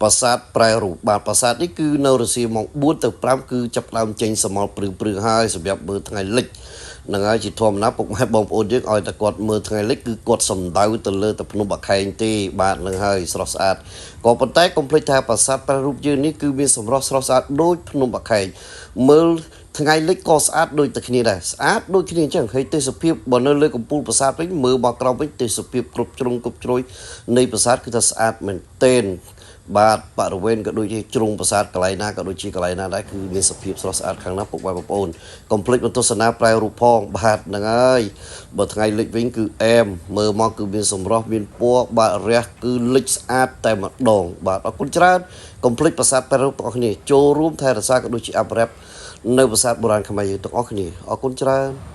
ប្រាសាទប្រែរូបបាទប្រាសាទនេះគឺនៅរសៀលម៉ោង4ទៅ5គឺចាប់ផ្ដើមចេញសមល់ព្រឹងហើយសម្រាប់មើលថ្ងៃលិចនឹងហើយជាធម្មតាពុកម៉ែបងប្អូនយើងឲ្យតែគាត់មើលថ្ងៃលិចគឺគាត់សំដៅទៅលើតែភ្នំបាខែងទេបាទនឹងហើយស្រស់ស្អាតក៏ប៉ុន្តែកុំភ្លេចថាប្រាសាទប្រែរូបយើងនេះគឺមានសម្រស់ស្រស់ស្អាតដូចភ្នំបាខែងមើលថ្ងៃលិចក៏ស្អាតដូចតែគ្នាដែរស្អាតដូចគ្នាអញ្ចឹងហើយទេសភាពបើនៅលើកំពូលប្រាសាទវិញមើលមកក្រោមវិញទេសភាពគ្រប់ជ្រុងគ្រប់ជ្រោយនៃប្រាសាទគឺថាស្អាតមែនទែនបាទបរិវេណក៏ដូចជាជ្រុងប្រាសាទកន្លែងណាក៏ដូចជាកន្លែងណាដែរគឺមានសភាពស្រស់ស្អាតខាងណាពុកបងប្អូនកុំភ្លេចបន្ទស្សនាប្រែរូបផងបាទហ្នឹងហើយបើថ្ងៃលិចវិញគឺអែមមើលមកគឺមានសម្រស់មានពណ៌បាទរះគឺលិចស្អាតតែម្ដងបាទអរគុណច្រើនកុំភ្លេចប្រាសាទប្រែរូបទាំងអស់គ្នាចូលរួមថែរក្សាក៏ដូចជាអភិរក្សនៅប្រាសាទបុរាណខ្មែរយើងទាំងអស់គ្នាអរគុណច្រើន